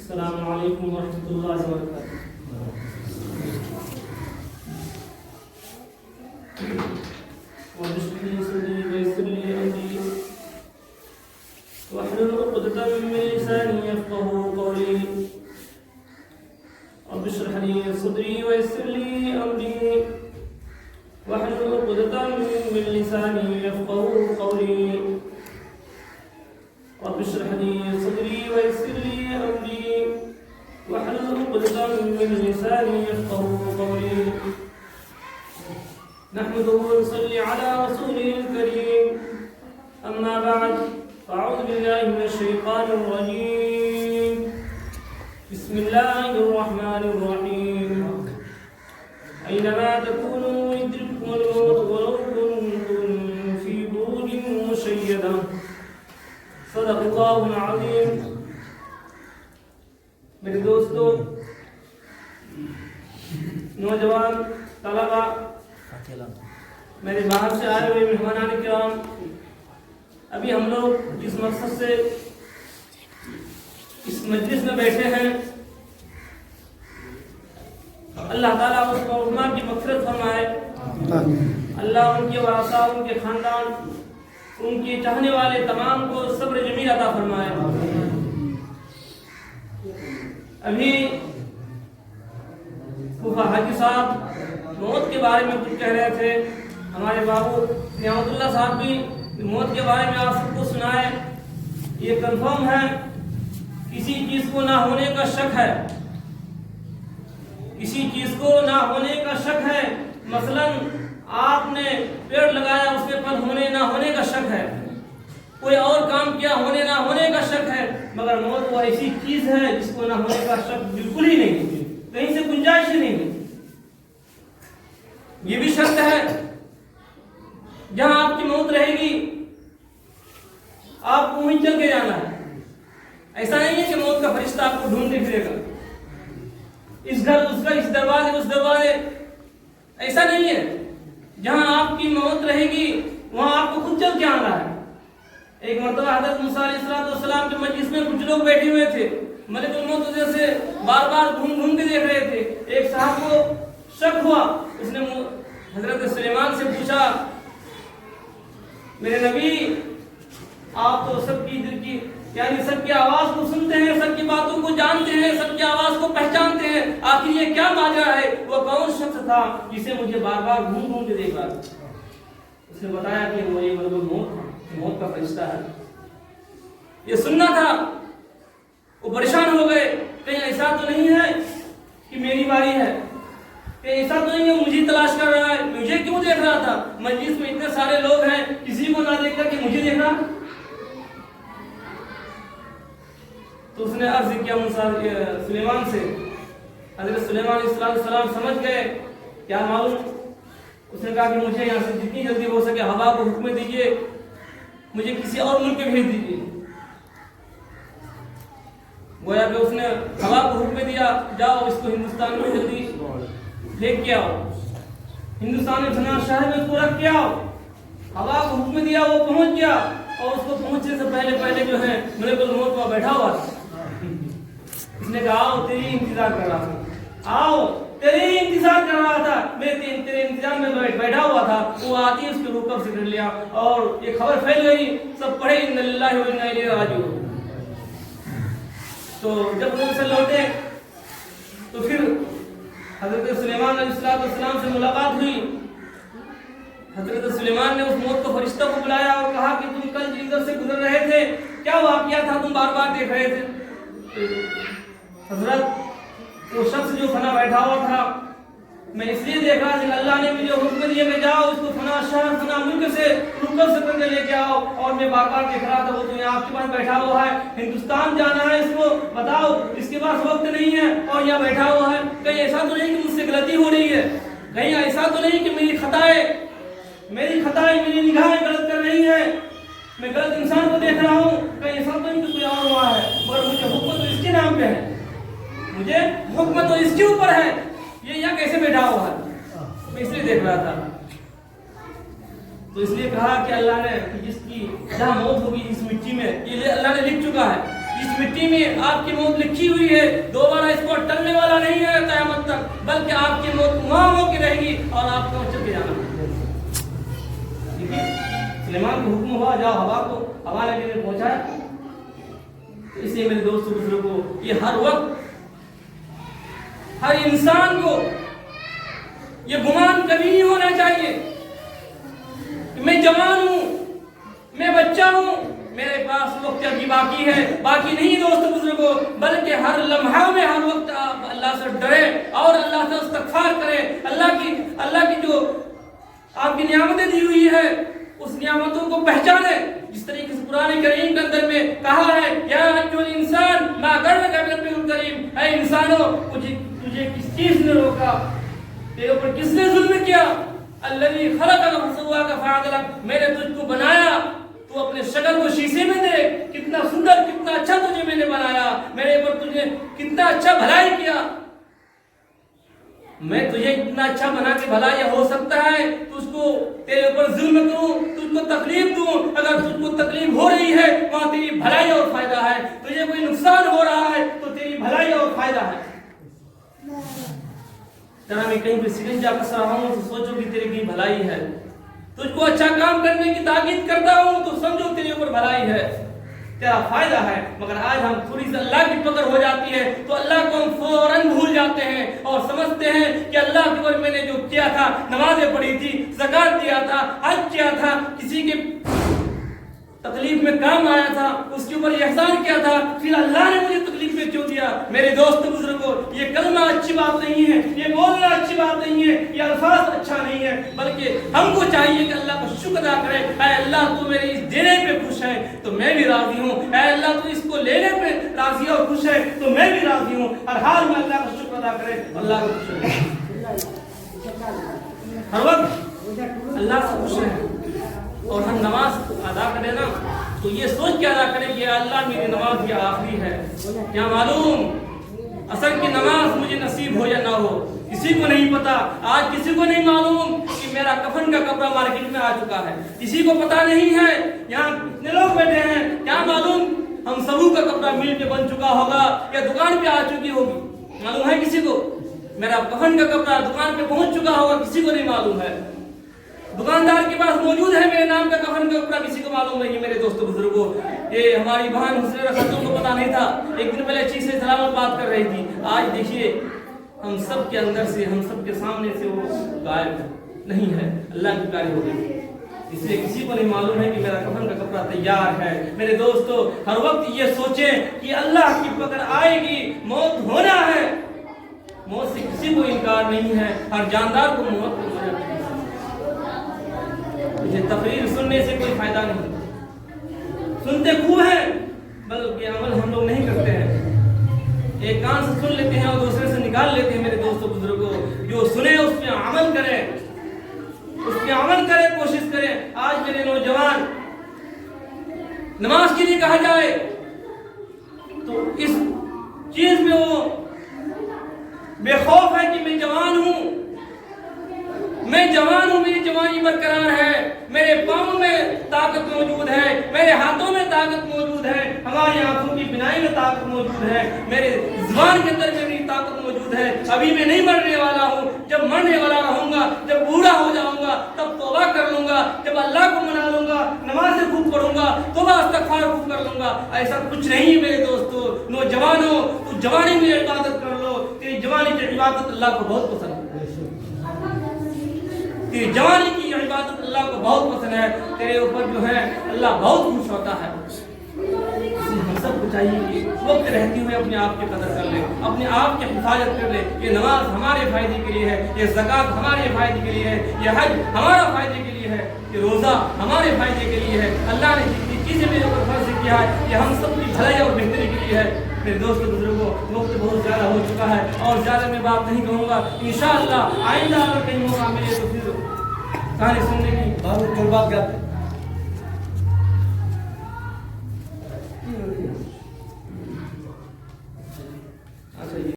السلام علیکم ورحمۃ اللہ وبرکاتہ. واشرح لي صدري ويسر لي امري واحلل عقدة من لساني يفقهوا قولي. رب اشرح لي صدري ويسر لي امري واحلل عقدة من لساني يفقهوا قولي. رب اشرح لي صدري ويسر لي امري واحلل عقدة من لساني يفقهوا قولي. نحمده ونصلي على رسوله الكريم. أما بعد فأعوذ بالله من الشيطان الرجيم. بسم الله الرحمن الرحيم. أينما تكونوا يدرككم الموت ولو كنتم في بروج مشيدة. صدق اللہ العظیم. میرے دوستو، نوجوان طلبا، میرے باہر سے آئے ہوئے مہمانان کرام، ابھی ہم لوگ جس مقصد سے اس مجلس میں بیٹھے ہیں، اللہ تعالیٰ اس علماء کی مغفرت فرمائے. اللہ ان کے ورثاء، ان کے خاندان، ان کے چاہنے والے تمام کو صبر جمیل عطا فرمائے. ابھی پھوپھا حاجی صاحب موت کے بارے میں کچھ کہہ رہے تھے. ہمارے بابو نعمت اللہ صاحب بھی موت کے بارے میں آپ سب کو سنائے. یہ کنفرم ہے، کسی چیز کو نہ ہونے کا شک ہے، کسی چیز کو نہ ہونے کا شک ہے. مثلا آپ نے پیڑ لگایا، اس میں پھل ہونے نہ ہونے کا شک ہے. کوئی اور کام کیا، ہونے نہ ہونے کا شک ہے. مگر موت وہ ایسی چیز ہے جس کو نہ ہونے کا شک بالکل ہی نہیں، کہیں سے گنجائش ہی نہیں. یہ بھی شرط ہے، جہاں آپ کی موت رہے گی آپ کو وہیں چل کے جانا ہے. ایسا نہیں ہے کہ موت کا فرشتہ آپ کو ڈھونڈتے پھرے گا، اس گھر اس گھر، اس دروازے اس دروازے. ایسا نہیں ہے. جہاں آپ کی موت رہے گی وہاں آپ کو خود چل کے آنا ہے. ایک مرتبہ حضرت موسیٰ علیہ السلام کے مجلس میں کچھ لوگ بیٹھے ہوئے تھے. ملک الموت جیسے بار بار گھوم کے دیکھ رہے تھے. ایک صاحب کو شک ہوا، اس نے حضرت سلیمان سے پوچھا، میرے نبی آپ تو سب کی دل کی یعنی سب کی آواز کو سنتے ہیں، سب کی باتوں کو جانتے ہیں، سب کی آواز کو پہچانتے ہیں، آخر یہ کیا ماجرا ہے؟ وہ کون شخص تھا جسے مجھے بار بار گھوم کے دیکھ رہا تھا؟ اس نے بتایا کہ وہ یہ موت کا فرشتہ ہے. یہ سننا تھا. وہ پریشان ہو گئے، کہیں ایسا تو نہیں ہے کہ میری باری ہے، کہ ایسا تو نہیں ہے مجھے تلاش کر رہا ہے، مجھے کیوں دیکھ رہا تھا؟ مجلس میں اتنے سارے لوگ ہیں، کسی کو نہ دیکھ کر کہ مجھے دیکھنا. تو اس نے عرض کیا سلیمان سے. حضرت سلیمان علیہ السلام سمجھ گئے، کیا معلوم؟ اس نے کہا کہ مجھے یہاں سے جتنی جلدی ہو سکے ہوا کو حکم دیجیے، مجھے کسی اور ملک میں بھیج دیجیے. گویا کہ اس نے ہوا کو حکم دیا، جاؤ اس کو ہندوستان میں جلدی پھینک کے آؤ، ہندوستان میں بنا شہر میں اس کو رکھ کے آؤ. ہوا کو حکم دیا، وہ پہنچ گیا، اور اس کو پہنچنے سے پہلے جو ہے ملک الموت وہاں بیٹھا ہوا تھا. اس نے کہا آؤ تیری انتظار کر رہا تھا، آؤ تیری انتظار کر رہا تھا، میں تیرے انتظار میں بیٹھا ہوا تھا. وہ آتی اس کے روکب سے کر لیا اور یہ خبر پھیل گئی، سب پڑھے ان للہ و انا الیہ راجعون. تو جب ان سے لوٹے تو پھر حضرت سلیمان علیہ السلام سے ملاقات ہوئی. حضرت سلیمان نے اس موت کو فرشتہ کو بلایا اور کہا کہ تم کل ادھر سے گزر رہے تھے، کیا واقعہ تھا تم بار بار دیکھ رہے تھے؟ حضرت وہ شخص جو فنا بیٹھا ہوا تھا، میں اس لیے دیکھ رہا تھا کہ اللہ نے مجھے حکم دیا کہ جاؤ اس کو فنا شہر فنا ملک سے رکب سے کر کے لے کے آؤ. اور میں بار بار دیکھ رہا تھا وہ تو یہاں آپ کے پاس بیٹھا ہوا ہے، ہندوستان جانا ہے، اس کو بتاؤ اس کے پاس وقت نہیں ہے اور یہاں بیٹھا ہوا ہے. کہیں ایسا تو نہیں کہ مجھ سے غلطی ہو رہی ہے، کہیں ایسا تو نہیں کہ میری خطائیں میری نگاہیں غلط کر رہی ہیں، میں غلط انسان کو دیکھ رہا ہوں، کہیں ایسا تو نہیں کہ کوئی اور ہوا ہے. مگر مجھے حکم تو اس کے نام پہ ہے، مجھے حکم تو اس کے اوپر ہے. یہ یہاں کیسے بیٹھا ہوا ہے؟ میں اس لیے دیکھ رہا تھا. تو اس لیے کہا کہ اللہ نے جس کی جہاں موت ہوگی اس مٹی میں، یہ اللہ نے لکھ چکا ہے. इस मिट्टी में आपकी मौत लिखी हुई है, दोबारा इसको टलने वाला नहीं है क़यामत तक, बल्कि आपकी मौत वहां होकर रहेगी और आपको चले जाना। सुलेमान को हुक्म हुआ जाओ हवा को, हवा ने भी पहुंचाया। तो इसलिए मेरे दोस्तों बुजुर्गों, ये हर वक्त हर इंसान को ये गुमान कभी नहीं होना चाहिए कि मैं जवान हूं, मैं बच्चा हूं, मेरे पास वक्त अभी बाकी है। बाकी नहीं दोस्तों बुजुर्गों, बल्कि हर लम्हा में हर वक्त आप अल्लाह से डरे और अल्लाह से इस्तग़फ़ार करें। अल्लाह की जो आपकी नियामतें दी हुई है उस नियामतों को पहचाने, जिस तरीके से कुरान करीम के अंदर में कहा है, या अय्युहल इंसान मा गर्रका बिरब्बिल करीम, ऐ इंसानों तुझे किस चीज ने रोका, तेरे ऊपर किसने जुल्म किया, अल्लज़ी खलक़का फसव्वाका फअदलक, मैंने तुझको बनाया, तू अपने शक्ल को शीशे में देख, कितना सुंदर कितना अच्छा तुझे मैंने बनाया, मेरे ऊपर तुझे कितना अच्छा भलाई किया। मैं तुझे इतना अच्छा बना के भला यह हो सकता है तुझको तेरे ऊपर जुल्म करूं, तुझको तकलीफ दूं। अगर तुझको तकलीफ हो रही है वहां तेरी भलाई और फायदा है, तुझे कोई नुकसान हो रहा है तो तेरी भलाई और फायदा है। जरा मैं कहीं पे सिकंजा कस रहा हूं तो सोचो कि तेरी की भलाई है, तुझको अच्छा काम करने की ताकीद करता हूं तो समझो तेरे ऊपर भलाई है, तेरा फायदा है। मगर आज हम थोड़ी सी अल्लाह की पकड़ हो जाती है तो अल्लाह को हम फौरन भूल जाते हैं और समझते हैं कि अल्लाह की ओर मैंने जो किया था, नमाजें पढ़ी थी, ज़कात दिया था, हज किया था, किसी के तकलीफ में काम आया था, उसके ऊपर एहसान किया था, फिर अल्लाह ने मुझे तकलीफ में क्यों दिया। मेरे दोस्त बुजुर्गों, ये कलमा अच्छी बात नहीं है, ये बोलना अच्छी बात नहीं है, ये अल्फाज अच्छा नहीं है, बल्कि हमको चाहिए कि अल्लाह को शुक्र अदा करें। ऐ अल्लाह तू मेरे इस देने पे खुश है तो मैं भी राजी हूँ, ऐ अल्लाह तू इसको लेने पे राजी और खुश है तो मैं भी राजी हूँ। हर हाल में अल्लाह का शुक्र अदा करें, अल्लाह को खुश है, हर वक्त अल्लाह से खुश है। और हम नमाज अदा करें ना तो ये सोच के अदा करें कि अल्लाह मेरी नमाज ये आखिरी है, क्या मालूम असर की नमाज मुझे नसीब हो या ना हो, किसी को नहीं पता। आज किसी को नहीं मालूम कि मेरा कफन का कपड़ा मार्केट में आ चुका है, किसी को पता नहीं है। यहाँ कितने लोग बैठे हैं, क्या मालूम हम सबू का कपड़ा मिल पे बन चुका होगा या दुकान पे आ चुकी होगी, मालूम है किसी को? मेरा कफन का कपड़ा दुकान पे पहुंच चुका होगा, किसी को नहीं मालूम है। दुकानदार के पास मौजूद है मेरे नाम का कफन का कपड़ा, किसी को मालूम नहीं। मेरे दोस्तों बुजुर्गों, ये हमारी बहन हुस्न खातून को पता नहीं था, एक दिन पहले अच्छी से सलामत बात कर रही थी, आज देखिए हम सब के अंदर से, हम सब के सामने से वो गायब नहीं है, अल्लाह की प्यारी हो गई। इसलिए किसी को नहीं मालूम है कि मेरा कफन का कपड़ा तैयार है। मेरे दोस्तों, हर वक्त ये सोचें कि अल्लाह की पकड़ आएगी, मौत होना है, मौत से किसी को इनकार नहीं है, हर जानदार को मौत हो जाती है। तकरीर सुनने से कोई फायदा नहीं, सुनते खूब है बल्कि अमल हम लोग नहीं करते हैं। एक कान से सुन लेते हैं और दूसरे से निकाल लेते हैं। मेरे दोस्तों बुजुर्गों, जो सुने उस पे अमल करें, उस पे अमल करें, कोशिश करें। आज मेरे नौजवान नमाज के लिए कहा जाए तो इस चीज में वो बेखौफ है कि मैं जवान हूं, मैं जवान हूं, मेरी जवानी बरकरार है, मेरे पाँव में ताकत मौजूद है, मेरे हाथों में ताकत मौजूद है, हमारी आंखों की बिनाई में ताकत मौजूद है, मेरे जुबान के अंदर मेरी ताकत मौजूद है। अभी मैं नहीं मरने वाला हूँ, जब मरने वाला रहूंगा, जब बूढ़ा हो जाऊंगा तब तौबा कर लूंगा, जब अल्लाह को मना लूंगा, नमाज खूब पढ़ूंगा, तौबा इस्तग़फ़ार खूब कर लूंगा। ऐसा कुछ नहीं है मेरे दोस्तों। नौजवानों, तू जवानी में इबादत कर लो, तेरी जवानी की इबादत अल्लाह को बहुत पसंद है, तेरी जवानी की इबादत अल्लाह को बहुत पसंद है, तेरे ऊपर जो है अल्लाह बहुत खुश होता है। हम सबको चाहिए कि वक्त रहते हुए अपने आप की कदर कर ले, अपने आप की हिफाजत कर ले। ये नमाज हमारे फायदे के लिए है, ये ज़कात हमारे फायदे के लिए है, ये हज हमारा फायदे के लिए है, ये रोज़ा हमारे फायदे के लिए है। अल्लाह ने जितनी चीज़ें मेरे ऊपर फर्ज किया है ये हम सब की भलाई और बेहतरी के लिए है। मेरे दोस्तों बुजुर्गों, वक्त बहुत ज़्यादा हो चुका है और ज़्यादा मैं बात नहीं कहूँगा। इंशाअल्लाह आइंदा अगर कहीं मौका मिले तो फिर कहानी सुनने की बात करते